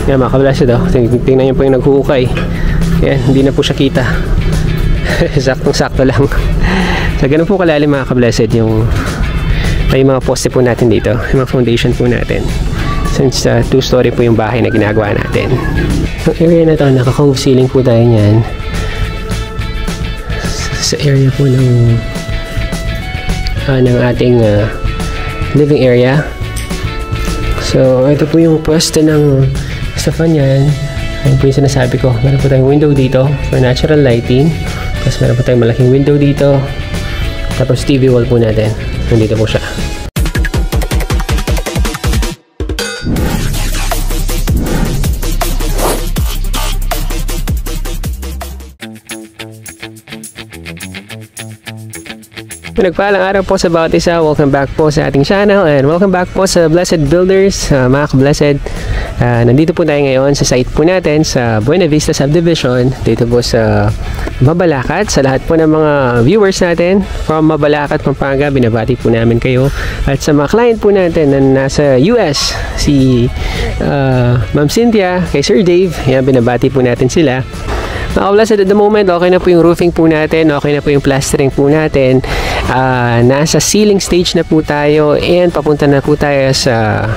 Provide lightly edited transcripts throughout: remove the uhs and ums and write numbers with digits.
Yan mga ka-blessed, oh. Tingnan nyo po yung naghuhukay. Yan, hindi na po siya kita. Saktong-sakto lang. So ganun po kalalim mga ka-blessed yung may mga poste po natin dito, yung mga foundation po natin. Since 2-story po yung bahay na ginagawa natin. Yung area na to, naka-cove ceiling po tayo niyan. Sa area po ng ating living area. So ito po yung pwesto ng stafan yan. Ayun po yung sinasabi ko. Meron po tayong window dito for natural lighting. Tapos meron po tayong malaking window dito. Tapos TV wall po natin. Nandito po siya. Nagpaalang araw po sa bawat isa. Welcome back po sa ating channel and welcome back po sa Blessed Builders, mga ka-blessed. Nandito po tayo ngayon sa site po natin sa Buena Vista Subdivision, dito po sa Mabalacat. Sa lahat po ng mga viewers natin from Mabalacat, Pampanga, binabati po namin kayo. At sa mga client po natin na nasa US, si Ma'am Cynthia, kay Sir Dave, yan, binabati po natin sila. Mga ka-blessed, at the moment, okay na po yung roofing po natin, okay na po yung plastering po natin. Nasa ceiling stage na po tayo and papunta na po tayo sa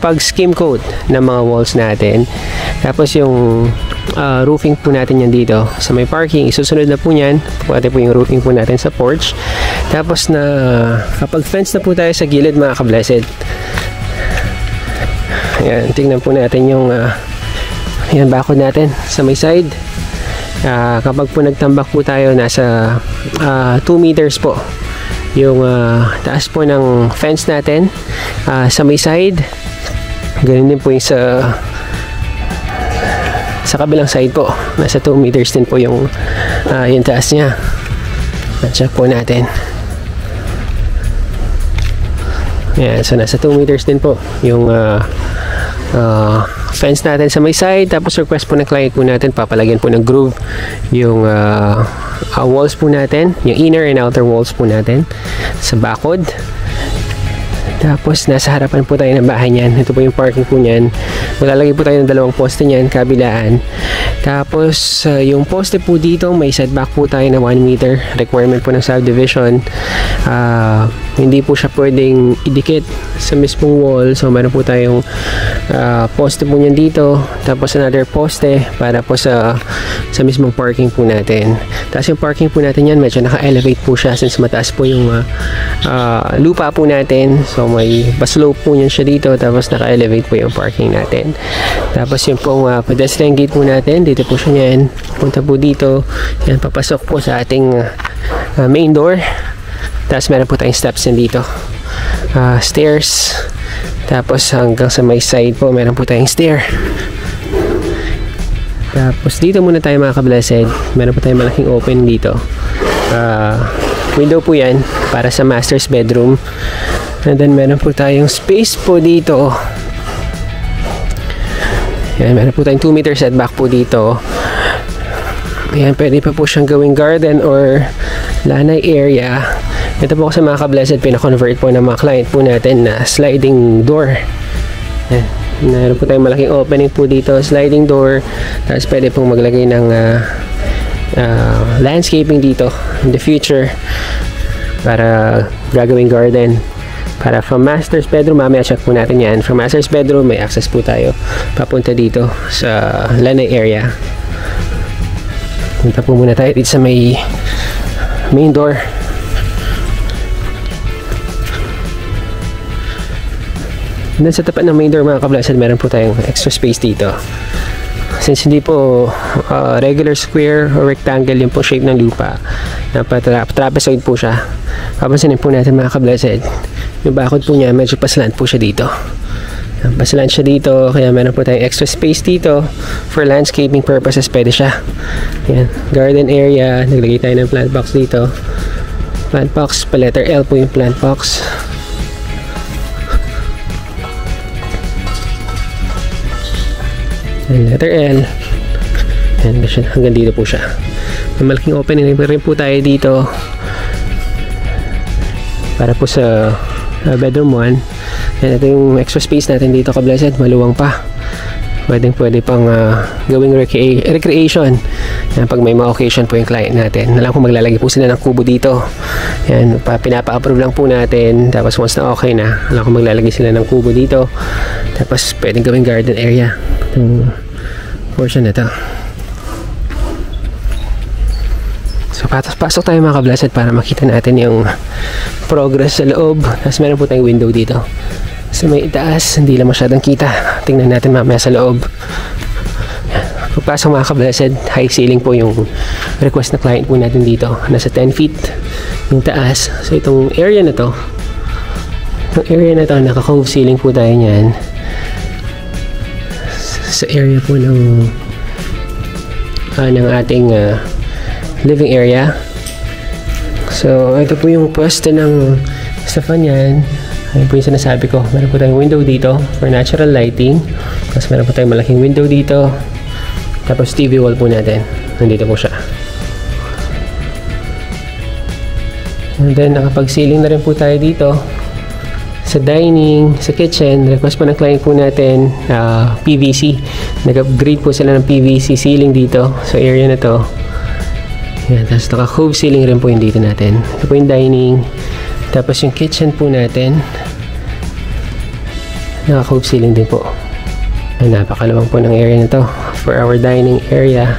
pag-skim coat ng mga walls natin. Tapos yung roofing po natin yan dito sa may parking, isusunod na po yan. Pwede po yung roofing po natin sa porch. Tapos na kapag fence na po tayo sa gilid mga ka-blessed. Ayan, tingnan po natin yung yan, bakod natin sa may side. Kapag po nagtambak po tayo, nasa 2 meters po yung taas po ng fence natin sa may side. Ganun din po yung sa kabilang side po, nasa 2 meters din po yung taas nya. Check po natin. Yan, so nasa 2 meters din po yung fence natin sa may side. Tapos request po ng client po natin, papalagyan po ng groove yung walls po natin, yung inner and outer walls po natin sa bakod. Tapos nasa harapan po tayo ng bahay niyan. Ito po yung parking po niyan. Maglalagay po tayo ng 2 poste niyan, kabilaan. Tapos yung poste po dito, may setback po tayo na 1 meter. Requirement po ng subdivision. Hindi po siya pwedeng idikit sa mismong wall. So meron po tayong poste po niyan dito. Tapos another poste para po sa mismong parking po natin. Tapos yung parking po natin yan, medyo naka-elevate po siya since mataas po yung lupa po natin. So may baslope po niyan siya dito. Tapos naka-elevate po yung parking natin. Tapos yung pong pedestrian gate po natin, dito po siya yan. Punta po dito. Yan, papasok po sa ating main door. Tapos meron po tayong steps yan dito. Stairs. Tapos hanggang sa may side po, meron po tayong stair. Tapos dito muna tayo mga ka-blessed. Meron po tayong malaking open dito. Window po yan para sa master's bedroom. And then meron po tayong space po dito. Yan, meron po tayong 2 meter setback po dito. Yan, pwede pa po siyang gawing garden or lanay area. Ito po kasi mga ka-blessed, pinakonvert po ng mga client po natin na sliding door. Yan, meron po tayong malaking opening po dito, sliding door. Tapos pwede pong maglagay ng landscaping dito in the future para gagawing garden. Para from master's bedroom, mamaya check po natin yan. From master's bedroom, may access po tayo papunta dito sa lanay area. Punta po muna tayo dito sa may main door. And then sa tapat ng main door mga ka-blessed, meron po tayong extra space dito. Since hindi po regular square or rectangle yung po shape ng lupa, trapezoid po siya. Papansinin po natin mga ka-blessed, yung bakod po niya medyo paslant po siya dito. Paslant siya dito, kaya meron po tayong extra space dito for landscaping purposes. Pwede siya. Yan, garden area. Naglagay tayo ng plant box dito. Plant box, pa letter L po yung plant box. And letter L. Yan, hanggang dito po siya. May malaking opening rin po tayo dito para po sa bedroom 1. Yan, ito yung extra space natin dito ka-blessed. Maluwang pa. pwede pang gawing recreation. Yan, pag may mga occasion po yung client natin. Alam kung maglalagay po sila ng kubo dito. Yan, pinapa-approve lang po natin. Tapos once na okay na, alam kung maglalagay sila ng kubo dito. Tapos pwedeng gawing garden area. Itong portion na to. So pasok tayo mga ka-blessed para makita natin yung progress sa loob. Tapos meron po tayong window dito sa may itaas, hindi lang masyadong kita. Tingnan natin mamaya sa loob. Pagpasok mga ka-blessed, high ceiling po yung request na client po natin dito. Nasa 10 feet yung taas. So itong area na to, naka-cove ceiling po tayo niyan. Sa area po ng ating living area. So ito po yung pwesto ng Stefan yan. Ayun po yung sinasabi ko. Meron po tayong window dito for natural lighting. Tapos meron po tayong malaking window dito. Tapos TV wall po natin. Nandito po siya. And then nakapag-ceiling na rin po tayo dito. Sa dining, sa kitchen, request po ng client po natin PVC. Nag-upgrade po sila ng PVC ceiling dito sa area na to. Yan, tapos naka-cove ceiling rin po yung dito natin. Ito po yung dining. Tapos yung kitchen po natin, naka-cove ceiling din po. Napakalawang po ng area na to for our dining area.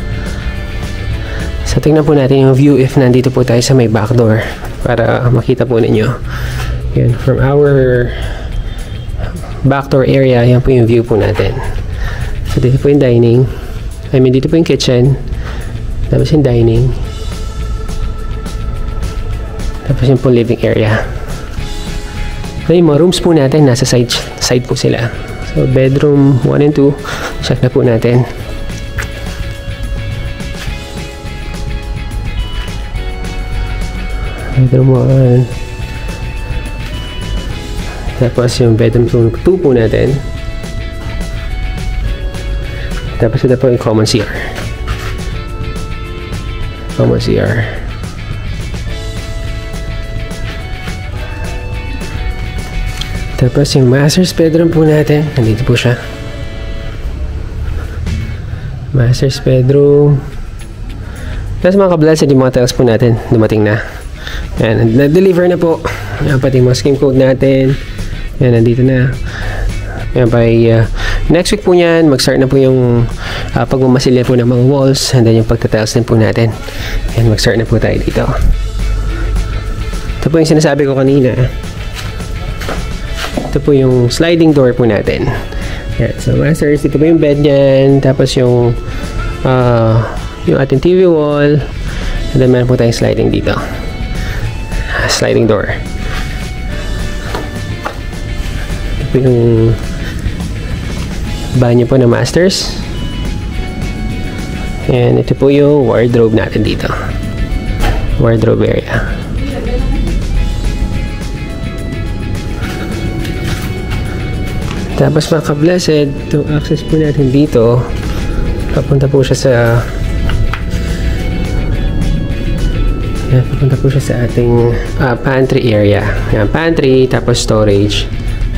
So tingnan po natin yung view if nandito po tayo sa may back door para makita po ninyo. Yan, from our back door area, yan po yung view po natin. So dito po yung dining. Dito po yung kitchen. Tapos yung dining. Tapos yung po living area. So yung mga rooms po natin, nasa side po sila. So bedroom 1 and 2, check na po natin. Bedroom 1. Tapos yung bedroom 2 po natin. Tapos ito po yung common CR. Common CR. Tapos yung master's bedroom po natin, nandito po siya. Master's bedroom. Tapos mga ka-blessed, yung mga tiles po natin, dumating na. Yan, na-deliver na po. Yan, pati yung mga skim code natin. Yan, nandito na. Yan, by next week po yan, mag-start na po yung pagmamasilya po ng mga walls, and then yung pagtatiles din po natin. Yan, mag-start na po tayo dito. Ito po yung sinasabi ko kanina. Ito po yung sliding door po natin. Yan. So, masters, ito po yung bed niyan. Tapos yung ating TV wall. And then, meron po tayong sliding dito. Sliding door. Ito po yung banyo po ng masters. And ito po yung wardrobe natin dito. Wardrobe area. Tapos mga ka-blessed, itong access po natin dito, papunta po siya sa ating pantry area. Yan, pantry, tapos storage.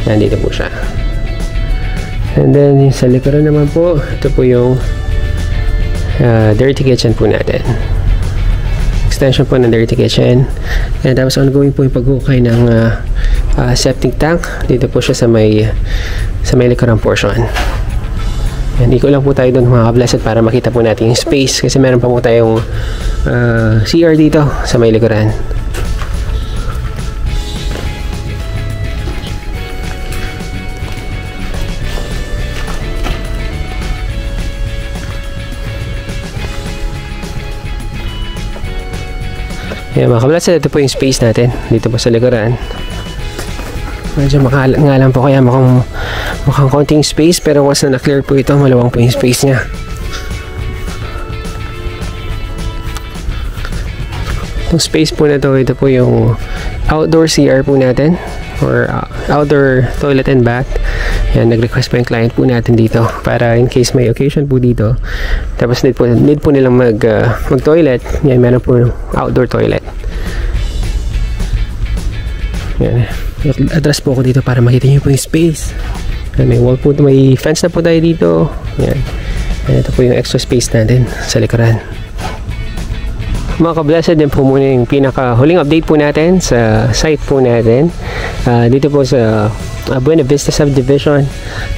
Yan, dito po siya. And then, sa likuran naman po, ito po yung dirty kitchen po natin. Extension po ng dirty kitchen. And tapos ongoing po yung paghukay ng septic tank. Dito po siya sa may likurang portion. Yan, iko lang po tayo doon mga ka-blessed para makita po natin yung space kasi meron pa po tayong CR dito sa may likuran. Yan mga ka-blessed, ito po yung space natin dito po sa likuran. Medyo makalat nga lang po kaya mukhang konting space, pero once na na-clear po ito, malawang po yung space niya. Itong space po na to, ito po yung outdoor CR po natin or outdoor toilet and bath. Yan, nag-request po yung client po natin dito para in case may occasion po dito, tapos need po nilang mag-toilet. Yan, meron po outdoor toilet. Yan, address po ako dito para makita nyo po yung space. May wall po, may fence na po tayo dito. Yan. And ito po yung extra space natin sa likuran. Mga ka-blessed, din po muna yung pinaka-huling update po natin sa site po natin. Dito po sa Buena Vista Subdivision.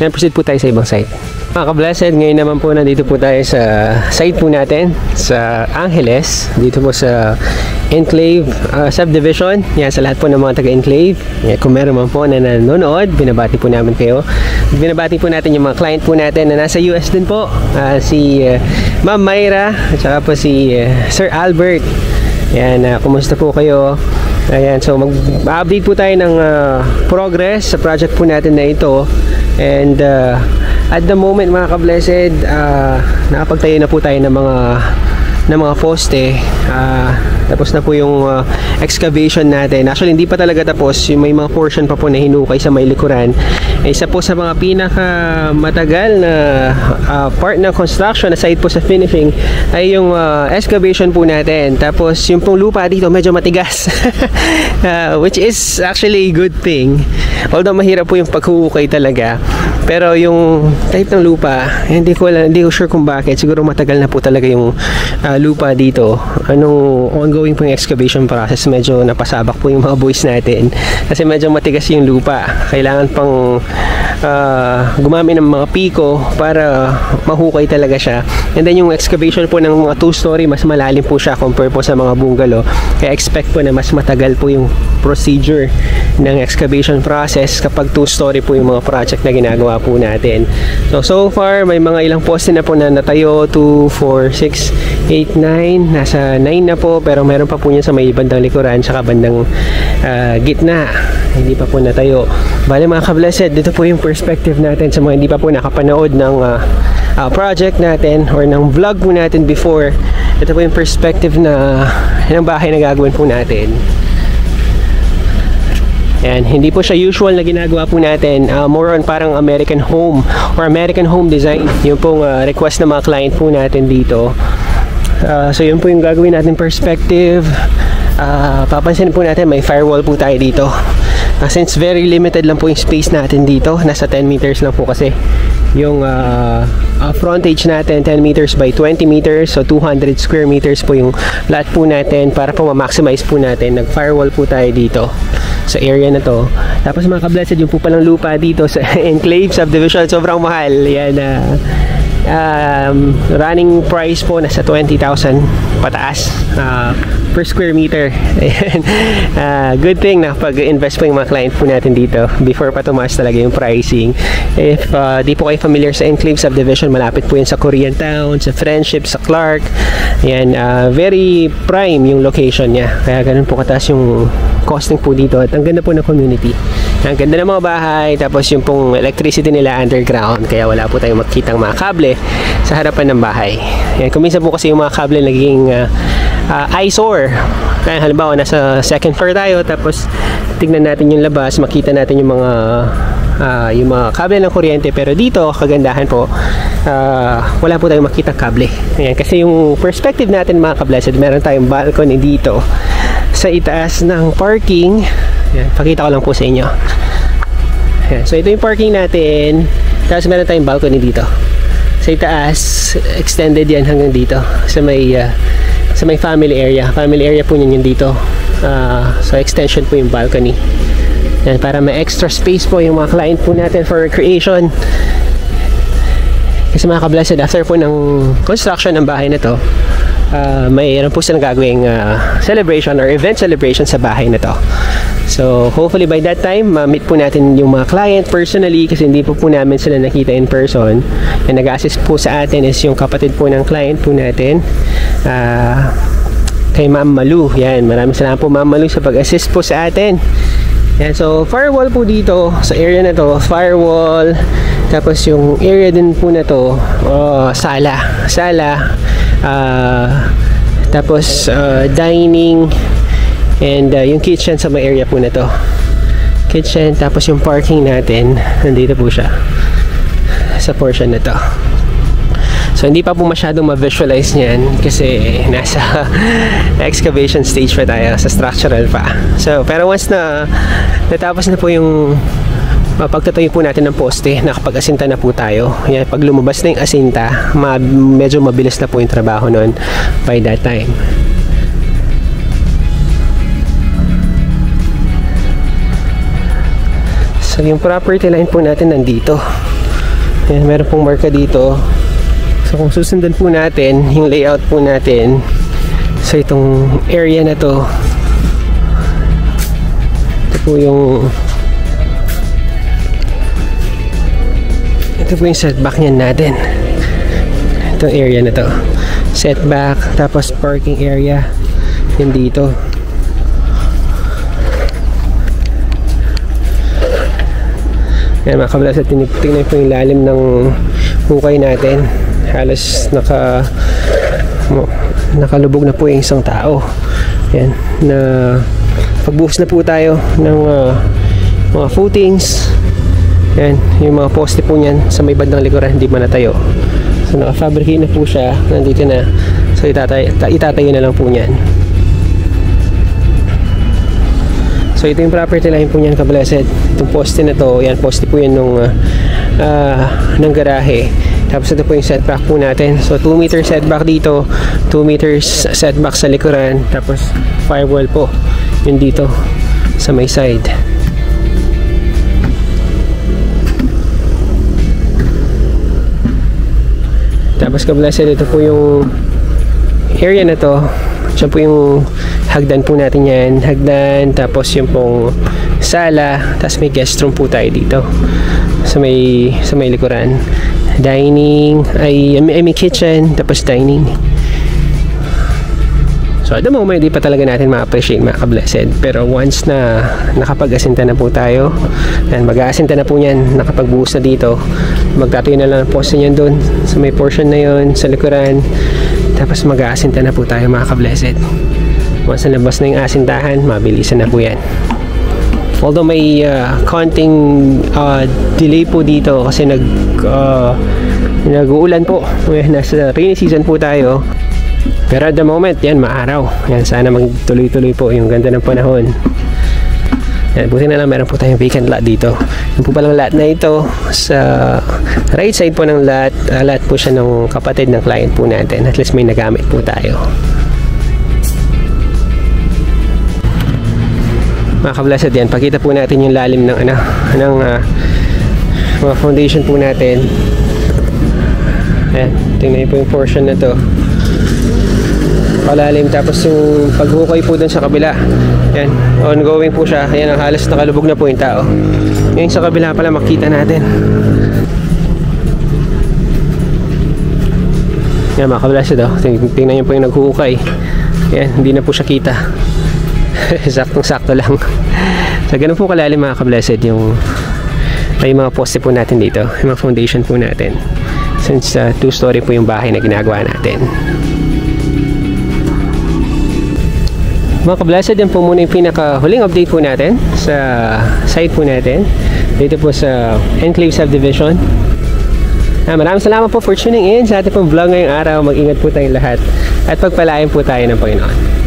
Then proceed po tayo sa ibang site. Mga ka-blessed, ngayon naman po nandito po tayo sa site po natin sa Angeles. Dito po sa Enclave Subdivision. Yan, sa lahat po ng mga taga-Enclave. Yan, kung meron man po na nanonood, binabati po namin kayo. Binabati po natin yung mga client po natin na nasa US din po. Si Ma'am Myra at saka po si Sir Albert. Yan, kumusta po kayo? Ayan, so mag-update po tayo ng progress sa project po natin na ito. And at the moment mga ka-blessed, nakapagtayo na po tayo ng mga poste. Tapos na po yung excavation natin. Actually, hindi pa talaga tapos. May mga portion pa po na hinukay sa may likuran. Isa po sa mga pinaka matagal na part ng construction aside po sa finishing ay yung excavation po natin. Tapos yung pong lupa dito medyo matigas. Which is actually a good thing. Although mahirap po yung paghuhukay talaga. Pero yung type ng lupa, hindi ko sure kung bakit. Siguro matagal na po talaga yung lupa dito. Anong ongoing po yung excavation process, medyo napasabak po yung mga boys natin. Kasi medyo matigas yung lupa. Kailangan pang gumamit ng mga piko para mahukay talaga siya. And then yung excavation po ng mga 2-story, mas malalim po siya compare po sa mga bungalow. Kaya expect po na mas matagal po yung procedure ng excavation process kapag 2-story po yung mga project na ginagawa po natin. So far, may mga ilang poste na po na natayo. 2, 4, 6, 8, 9. Nasa 9 na po, pero meron pa po niya sa may bandang likuran tsaka bandang gitna. Hindi pa po natayo. Bale mga ka-blessed, dito po yung perspective natin sa mga hindi pa po nakapanood ng project natin or ng vlog po natin before. Ito po yung perspective ng bahay na gagawin po natin. Yan, hindi po siya usual na ginagawa po natin. More on parang American home or American home design. Yung pong request ng mga client po natin dito. So yun po yung gagawin natin perspective. Papansin po natin may firewall po tayo dito. Since very limited lang po yung space natin dito, nasa 10 meters lang po kasi yung frontage natin, 10 meters by 20 meters, so 200 square meters po yung lot po natin. Para po ma-maximize po natin, nag-firewall po tayo dito sa area na to. Tapos mga ka-blessed, yung po palang lupa dito sa Enclave Subdivision, sobrang mahal. Yan, running price po nasa 20,000 pataas per square meter. Good thing na pag-invest po yung mga client po natin dito before pa tumaas talaga yung pricing. If di po kayo familiar sa Enclave Subdivision, malapit po yan sa Koreatown, sa Friendship, sa Clark. Yan, very prime yung location niya. Kaya ganun po kataas yung costing po dito. At ang ganda po ng community. Ang ganda ng mga bahay. Tapos yung pong electricity nila underground. Kaya wala po tayong makikitang mga kable sa harapan ng bahay. Yan, kuminsan po kasi yung mga kable naging eyesore. Kaya halimbawa nasa second floor tayo, tapos tignan natin yung labas, makita natin yung mga kable ng kuryente. Pero dito, kagandahan po, wala po tayong makita kable. Ayan, kasi yung perspective natin mga ka-blessed, meron tayong balcony dito sa itaas ng parking. Ayan, pakita ko lang po sa inyo. Ayan, so ito yung parking natin, tapos meron tayong balcony dito sa itaas. Extended yan hanggang dito sa may family area po yun dito. So extension po yung balcony. Yan, para may extra space po yung mga client po natin for recreation. Kasi mga ka-blessed, after po ng construction ng bahay na to, mayroon po silang gagawing celebration or event celebration sa bahay na to. So hopefully by that time, meet po natin yung mga client personally, kasi hindi po namin sila nakita in person. And nag-assist po sa atin is yung kapatid po ng client po natin, kay Ma'am Malu. Yan, maraming salamat po Ma'am Malu sa pag-assist po sa atin. Yan, so firewall po dito sa area na to, firewall. Tapos yung area din po na to, sala. Tapos dining, and yung kitchen sa may area po na to. Kitchen, tapos yung parking natin, nandito po siya sa portion na to. So hindi pa po masyadong ma-visualize niyan kasi nasa excavation stage pa tayo, sa structural pa. So pero once na natapos na po yung pagtatayo po natin ng poste, nakapag-asinta na po tayo. Yan, pag lumabas na yung asinta, medyo mabilis na po yung trabaho nun by that time. So yung property line po natin nandito. Yan, meron pong marka dito. So kung susundan po natin yung layout po natin sa itong area na to, ito po yung setback niyan natin. Itong area na to, setback, tapos parking area yun dito. Yan mga kablas, at tingnan po yung lalim ng hukay natin. Halos nakalubog na po yung isang tao. Yan, na pagbuhos na po tayo ng mga footings. Yan, yung mga poste po niyan sa may bandang likuran hindi man natayo. So naka-fabricate na po siya, nandito na. So itatayo na lang po niyan. So ito yung property line po niyan, ka-blessed. Itong poste na to, yan, poste po yan ng garahe. Tapos ito po yung setback po natin. So 2 meter setback dito, 2 meters setback sa likuran, tapos firewall po yun dito sa may side. Tapos ka-blessed, ito po yung area na to. Siya po yung hagdan po natin yan. Hagdan, tapos yung pong sala, tapos may guest room po tayo dito sa may likuran. Dining, I mean kitchen, tapos dining. So at the moment, di pa talaga natin ma-appreciate mga ka-blessed. Pero once na nakapag-asinta na po tayo, yan, mag-aasinta na po yan, nakapagbuhos na dito, magtatayo na lang ang poste niyan doon sa may portion na yon sa likuran. Tapos mag-aasinta na po tayo mga ka-blessed. Once na labas na yung asintahan, mabilisan na po yan. Although may konting delay po dito kasi nag-uulan po. Nasa rainy season po tayo. Pero at the moment, yan, maaraw. Yan, sana magtuloy-tuloy po yung ganda ng panahon. Yan, buti na lang meron po tayong vacant lot dito. Yung po palang lot na ito, sa right side po ng lot, lot po siya ng kapatid ng client po natin. At least may nagamit po tayo. Mga ka-blessed, yan, pakita po natin yung lalim ng mga foundation po natin. Ayan, tingnan po yung portion na to, palalim. Tapos yung paghukay po dun sa kabila, yan, ongoing po siya. Ayan, halos nakalubog na po yung tao. Ngayon sa kabila pala makita natin. Yan mga ka-blessed, tingnan nyo po yung naghukay. Yan, hindi na po siya kita. Saktong-sakto lang. So ganun po kalalim mga ka-blessed yung mga poste po natin dito, yung mga foundation po natin, since 2-story po yung bahay na ginagawa natin. Mga ka-blessed, yan po muna yung pinaka-huling update po natin sa site po natin dito po sa Enclave Subdivision. Maraming salamat po for tuning in sa ating pong vlog ngayong araw. Mag-ingat po tayong lahat at pagpalain po tayo ng Panginoon.